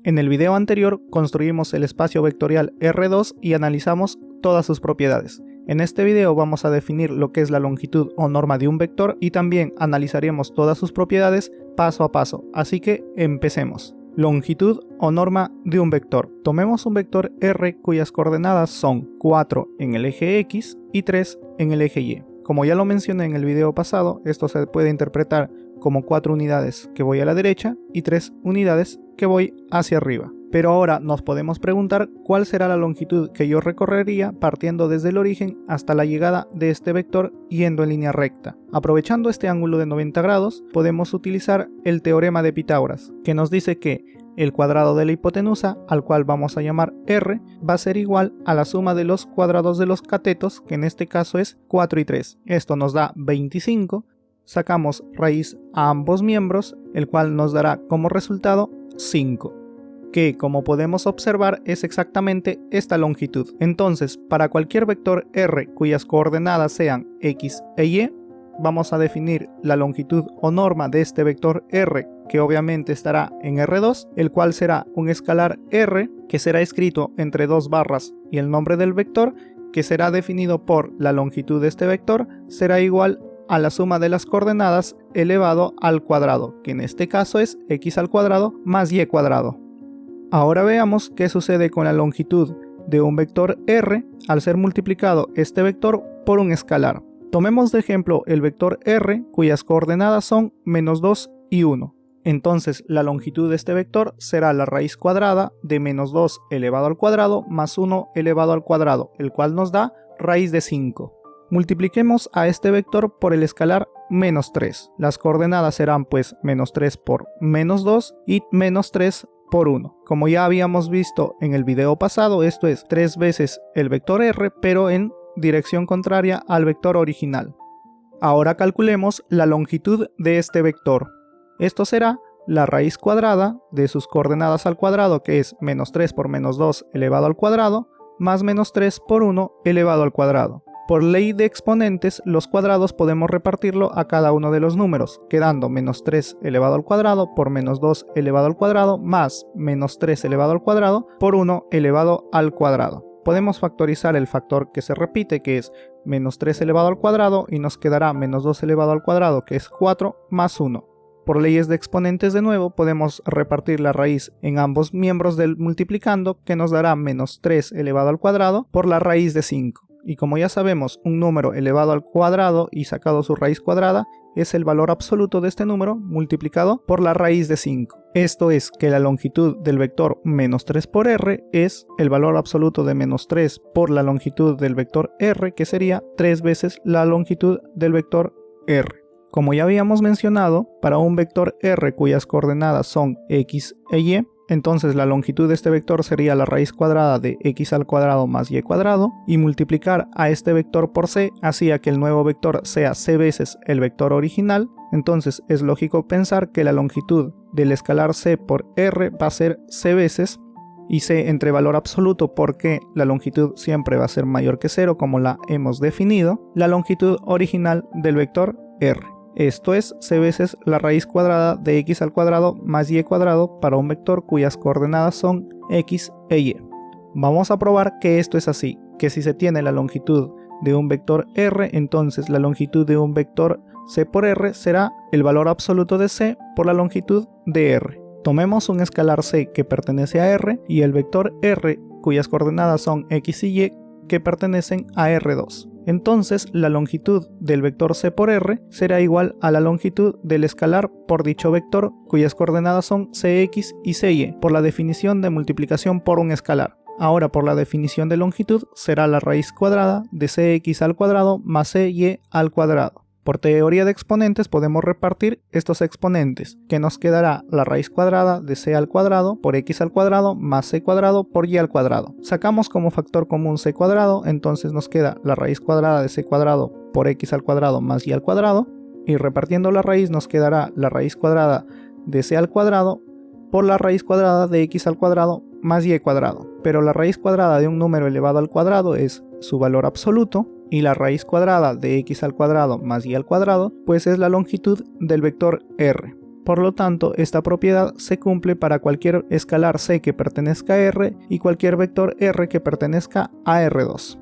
En el video anterior construimos el espacio vectorial R2 y analizamos todas sus propiedades. En este video vamos a definir lo que es la longitud o norma de un vector y también analizaremos todas sus propiedades paso a paso, así que empecemos. Longitud o norma de un vector. Tomemos un vector R cuyas coordenadas son 4 en el eje X y 3 en el eje Y. Como ya lo mencioné en el video pasado, esto se puede interpretar como 4 unidades que voy a la derecha y 3 unidades que voy hacia arriba. Pero ahora nos podemos preguntar cuál será la longitud que yo recorrería partiendo desde el origen hasta la llegada de este vector yendo en línea recta. Aprovechando este ángulo de 90 grados, podemos utilizar el teorema de Pitágoras, que nos dice que el cuadrado de la hipotenusa, al cual vamos a llamar R, va a ser igual a la suma de los cuadrados de los catetos, que en este caso es 4 y 3. Esto nos da 25. Sacamos raíz a ambos miembros, el cual nos dará como resultado 5, que como podemos observar es exactamente esta longitud. Entonces, para cualquier vector R cuyas coordenadas sean X e Y, vamos a definir la longitud o norma de este vector R, que obviamente estará en R2, el cual será un escalar R, que será escrito entre dos barras y el nombre del vector, que será definido por la longitud de este vector, será igual a la suma de las coordenadas elevado al cuadrado, que en este caso es x al cuadrado más y cuadrado. Ahora veamos qué sucede con la longitud de un vector R al ser multiplicado este vector por un escalar. Tomemos de ejemplo el vector R cuyas coordenadas son menos 2 y 1. Entonces la longitud de este vector será la raíz cuadrada de menos 2 elevado al cuadrado más 1 elevado al cuadrado, el cual nos da raíz de 5. Multipliquemos a este vector por el escalar menos 3. Las coordenadas serán pues menos 3 por menos 2 y menos 3 por 1. Como ya habíamos visto en el video pasado, esto es 3 veces el vector R, pero en dirección contraria al vector original. Ahora calculemos la longitud de este vector. Esto será la raíz cuadrada de sus coordenadas al cuadrado, que es menos 3 por menos 2 elevado al cuadrado, más menos 3 por 1 elevado al cuadrado. Por ley de exponentes, los cuadrados podemos repartirlo a cada uno de los números, quedando menos 3 elevado al cuadrado por menos 2 elevado al cuadrado más menos 3 elevado al cuadrado por 1 elevado al cuadrado. Podemos factorizar el factor que se repite, que es menos 3 elevado al cuadrado, y nos quedará menos 2 elevado al cuadrado, que es 4 más 1. Por leyes de exponentes de nuevo, podemos repartir la raíz en ambos miembros del multiplicando, que nos dará menos 3 elevado al cuadrado por la raíz de 5. Y como ya sabemos, un número elevado al cuadrado y sacado su raíz cuadrada es el valor absoluto de este número multiplicado por la raíz de 5. Esto es que la longitud del vector menos 3 por R es el valor absoluto de menos 3 por la longitud del vector R, que sería 3 veces la longitud del vector R. Como ya habíamos mencionado, para un vector R cuyas coordenadas son X e Y, entonces la longitud de este vector sería la raíz cuadrada de x al cuadrado más y cuadrado, y multiplicar a este vector por c hacía que el nuevo vector sea c veces el vector original. Entonces es lógico pensar que la longitud del escalar c por r va a ser c veces, y c entre valor absoluto porque la longitud siempre va a ser mayor que 0 como la hemos definido, la longitud original del vector r. Esto es c veces la raíz cuadrada de x al cuadrado más y cuadrado para un vector cuyas coordenadas son x e y. Vamos a probar que esto es así, que si se tiene la longitud de un vector r, entonces la longitud de un vector c por r será el valor absoluto de c por la longitud de r. Tomemos un escalar c que pertenece a r y el vector r cuyas coordenadas son x y y que pertenecen a R2. Entonces la longitud del vector c por r será igual a la longitud del escalar por dicho vector cuyas coordenadas son cx y cy por la definición de multiplicación por un escalar. Ahora por la definición de longitud será la raíz cuadrada de cx al cuadrado más cy al cuadrado. Por teoría de exponentes podemos repartir estos exponentes, que nos quedará la raíz cuadrada de c al cuadrado por x al cuadrado más c cuadrado por y al cuadrado. Sacamos como factor común c cuadrado, entonces nos queda la raíz cuadrada de c cuadrado por x al cuadrado más y al cuadrado, y repartiendo la raíz nos quedará la raíz cuadrada de c al cuadrado por la raíz cuadrada de x al cuadrado más y cuadrado. Pero la raíz cuadrada de un número elevado al cuadrado es su valor absoluto, y la raíz cuadrada de x al cuadrado más y al cuadrado pues es la longitud del vector r. Por lo tanto, esta propiedad se cumple para cualquier escalar C que pertenezca a R y cualquier vector R que pertenezca a R2.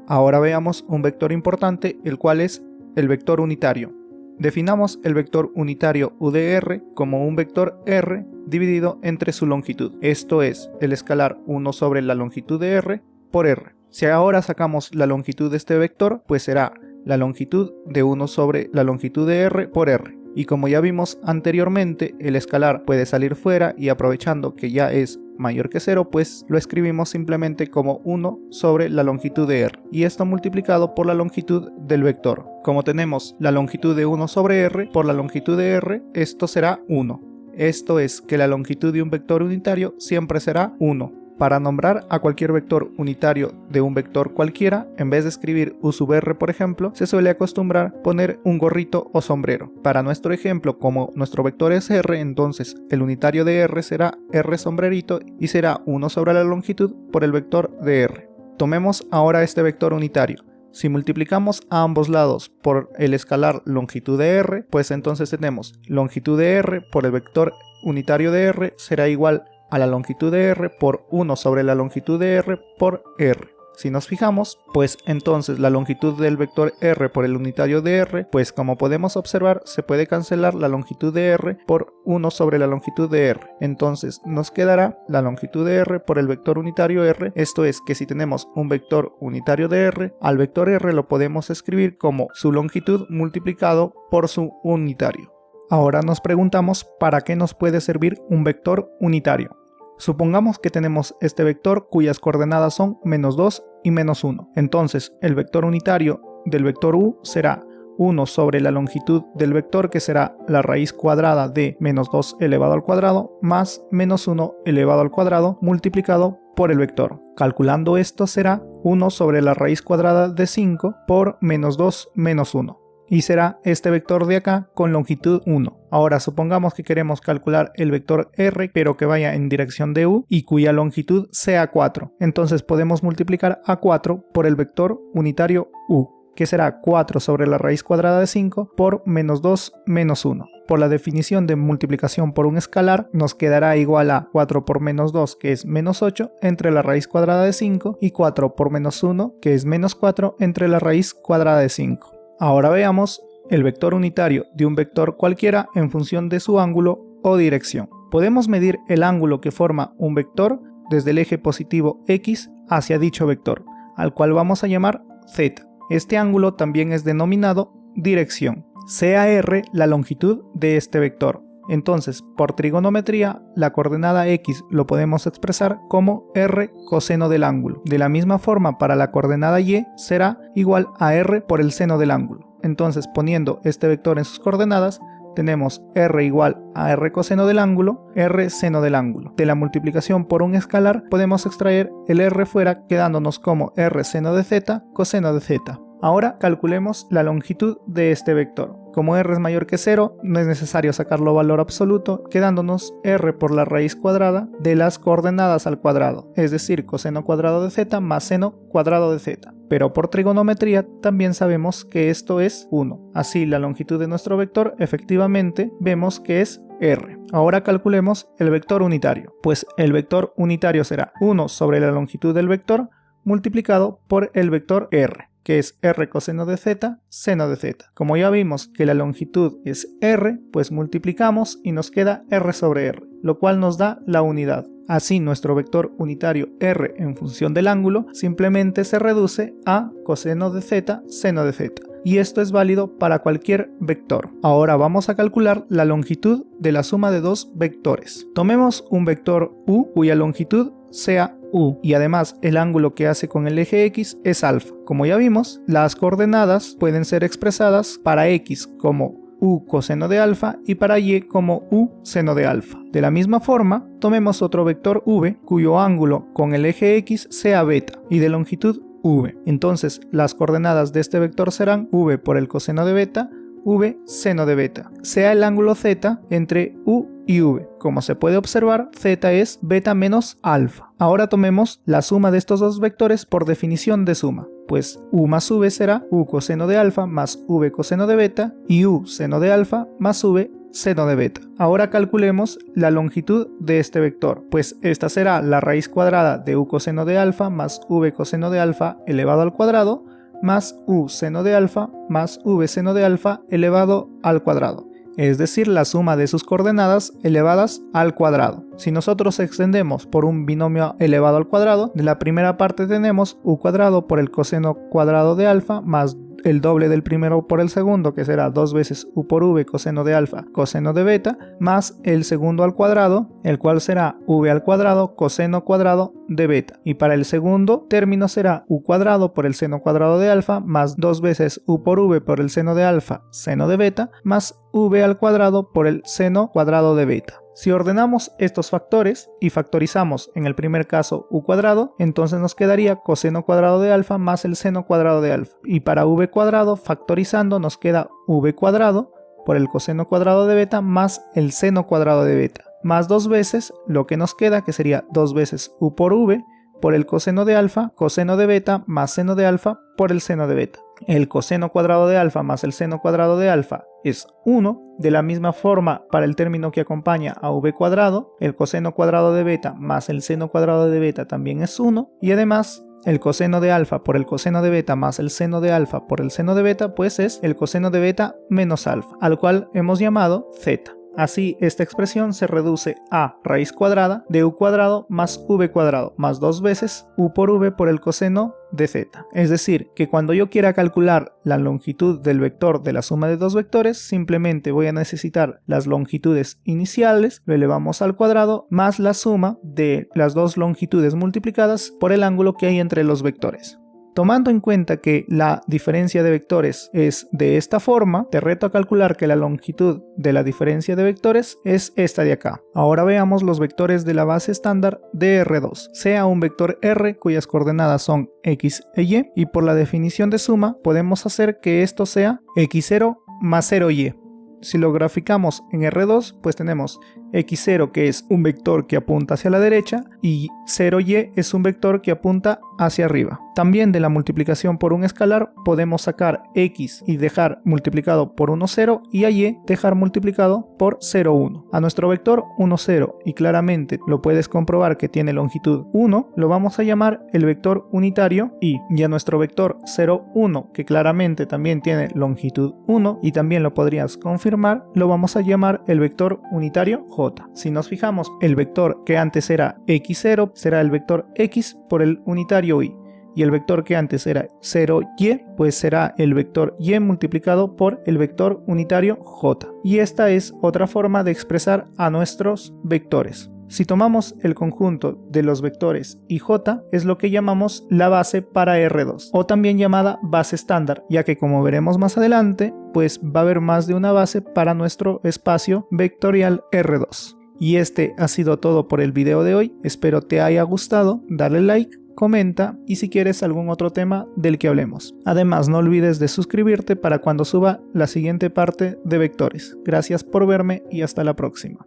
Ahora veamos un vector importante, el cual es el vector unitario. Definamos el vector unitario u de R como un vector R dividido entre su longitud. Esto es, el escalar 1 sobre la longitud de R por R. Si ahora sacamos la longitud de este vector, pues será la longitud de 1 sobre la longitud de R por R. Y como ya vimos anteriormente, el escalar puede salir fuera y aprovechando que ya es mayor que 0, pues lo escribimos simplemente como 1 sobre la longitud de R. Y esto multiplicado por la longitud del vector. Como tenemos la longitud de 1 sobre R por la longitud de R, esto será 1. Esto es que la longitud de un vector unitario siempre será 1. Para nombrar a cualquier vector unitario de un vector cualquiera, en vez de escribir u sub r por ejemplo, se suele acostumbrar poner un gorrito o sombrero. Para nuestro ejemplo, como nuestro vector es r, entonces el unitario de r será r sombrerito y será 1 sobre la longitud por el vector de r. Tomemos ahora este vector unitario. Si multiplicamos a ambos lados por el escalar longitud de r, pues entonces tenemos longitud de r por el vector unitario de r será igual a la longitud de r por 1 sobre la longitud de r por r. Si nos fijamos, pues entonces la longitud del vector r por el unitario de r, pues como podemos observar, se puede cancelar la longitud de r por 1 sobre la longitud de r. Entonces nos quedará la longitud de r por el vector unitario r, esto es que si tenemos un vector unitario de r, al vector r lo podemos escribir como su longitud multiplicado por su unitario. Ahora nos preguntamos para qué nos puede servir un vector unitario. Supongamos que tenemos este vector cuyas coordenadas son -2 y -1. Entonces el vector unitario del vector u será 1 sobre la longitud del vector, que será la raíz cuadrada de -2 elevado al cuadrado más -1 elevado al cuadrado multiplicado por el vector. Calculando esto será 1 sobre la raíz cuadrada de 5 por -2 menos 1. Y será este vector de acá con longitud 1. Ahora supongamos que queremos calcular el vector r pero que vaya en dirección de u y cuya longitud sea 4. Entonces podemos multiplicar a 4 por el vector unitario u, que será 4 sobre la raíz cuadrada de 5 por -2 menos 1. Por la definición de multiplicación por un escalar nos quedará igual a 4 por -2 que es -8 entre la raíz cuadrada de 5 y 4 por -1 que es -4 entre la raíz cuadrada de 5. Ahora veamos el vector unitario de un vector cualquiera en función de su ángulo o dirección. Podemos medir el ángulo que forma un vector desde el eje positivo x hacia dicho vector, al cual vamos a llamar z. Este ángulo también es denominado dirección. Sea r la longitud de este vector. Entonces, por trigonometría, la coordenada x lo podemos expresar como r coseno del ángulo. De la misma forma, para la coordenada y será igual a r por el seno del ángulo. Entonces, poniendo este vector en sus coordenadas, tenemos r igual a r coseno del ángulo, r seno del ángulo. De la multiplicación por un escalar, podemos extraer el r fuera, quedándonos como r seno de z coseno de z. Ahora calculemos la longitud de este vector. Como r es mayor que 0, no es necesario sacarlo valor absoluto, quedándonos r por la raíz cuadrada de las coordenadas al cuadrado, es decir, coseno cuadrado de z más seno cuadrado de z. Pero por trigonometría también sabemos que esto es 1. Así la longitud de nuestro vector efectivamente vemos que es r. Ahora calculemos el vector unitario. Pues el vector unitario será 1 sobre la longitud del vector multiplicado por el vector r, que es r coseno de z, seno de z. Como ya vimos que la longitud es r, pues multiplicamos y nos queda r sobre r, lo cual nos da la unidad. Así nuestro vector unitario r en función del ángulo simplemente se reduce a coseno de z, seno de z. Y esto es válido para cualquier vector. Ahora vamos a calcular la longitud de la suma de dos vectores. Tomemos un vector u cuya longitud sea u y además el ángulo que hace con el eje x es alfa. Como ya vimos, las coordenadas pueden ser expresadas para x como u coseno de alfa y para y como u seno de alfa. De la misma forma, tomemos otro vector v cuyo ángulo con el eje x sea beta y de longitud v. Entonces las coordenadas de este vector serán v por el coseno de beta, v seno de beta. Sea el ángulo z entre u y v. Como se puede observar, z es beta menos alfa. Ahora tomemos la suma de estos dos vectores por definición de suma. Pues u más v será u coseno de alfa más v coseno de beta y u seno de alfa más v seno de beta. Ahora calculemos la longitud de este vector, pues esta será la raíz cuadrada de u coseno de alfa más v coseno de alfa elevado al cuadrado más u seno de alfa más v seno de alfa elevado al cuadrado, es decir, la suma de sus coordenadas elevadas al cuadrado. Si nosotros extendemos por un binomio elevado al cuadrado, de la primera parte tenemos u cuadrado por el coseno cuadrado de alfa más el doble del primero por el segundo, que será 2 veces u por v coseno de alfa coseno de beta, más el segundo al cuadrado, el cual será v al cuadrado coseno cuadrado de beta. Y para el segundo término será u cuadrado por el seno cuadrado de alfa más 2 veces u por v por el seno de alfa seno de beta, más v al cuadrado por el seno cuadrado de beta. Si ordenamos estos factores y factorizamos en el primer caso u cuadrado, entonces nos quedaría coseno cuadrado de alfa más el seno cuadrado de alfa. Y para v cuadrado, factorizando, nos queda v cuadrado por el coseno cuadrado de beta más el seno cuadrado de beta, más 2 veces lo que nos queda, que sería 2 veces u por v por el coseno de alfa coseno de beta más seno de alfa por el seno de beta. El coseno cuadrado de alfa más el seno cuadrado de alfa es 1. De la misma forma, para el término que acompaña a v cuadrado, el coseno cuadrado de beta más el seno cuadrado de beta también es 1. Y además, el coseno de alfa por el coseno de beta más el seno de alfa por el seno de beta, pues es el coseno de beta menos alfa, al cual hemos llamado zeta. Así, esta expresión se reduce a raíz cuadrada de u cuadrado más v cuadrado más 2 veces u por v por el coseno de z. Es decir, que cuando yo quiera calcular la longitud del vector de la suma de dos vectores, simplemente voy a necesitar las longitudes iniciales, lo elevamos al cuadrado, más la suma de las dos longitudes multiplicadas por el ángulo que hay entre los vectores. Tomando en cuenta que la diferencia de vectores es de esta forma, te reto a calcular que la longitud de la diferencia de vectores es esta de acá. Ahora veamos los vectores de la base estándar de R2. Sea un vector R cuyas coordenadas son x e y, y por la definición de suma podemos hacer que esto sea x0 más 0y. Si lo graficamos en R2, pues tenemos x0 que es un vector que apunta hacia la derecha y 0y es un vector que apunta hacia arriba. También de la multiplicación por un escalar podemos sacar x y dejar multiplicado por 1, 0 y a y dejar multiplicado por 0, 1. A nuestro vector 1, 0, y claramente lo puedes comprobar que tiene longitud 1, lo vamos a llamar el vector unitario y a nuestro vector 0, 1, que claramente también tiene longitud 1 y también lo podrías confirmar, lo vamos a llamar el vector unitario j. Si nos fijamos, el vector que antes era x0 será el vector x por el unitario y el vector que antes era 0y pues será el vector y multiplicado por el vector unitario j. Y esta es otra forma de expresar a nuestros vectores. Si tomamos el conjunto de los vectores y j, es lo que llamamos la base para R2, o también llamada base estándar, ya que como veremos más adelante, pues va a haber más de una base para nuestro espacio vectorial R2. Y este ha sido todo por el video de hoy, espero te haya gustado, dale like, comenta y si quieres algún otro tema del que hablemos. Además, no olvides de suscribirte para cuando suba la siguiente parte de vectores. Gracias por verme y hasta la próxima.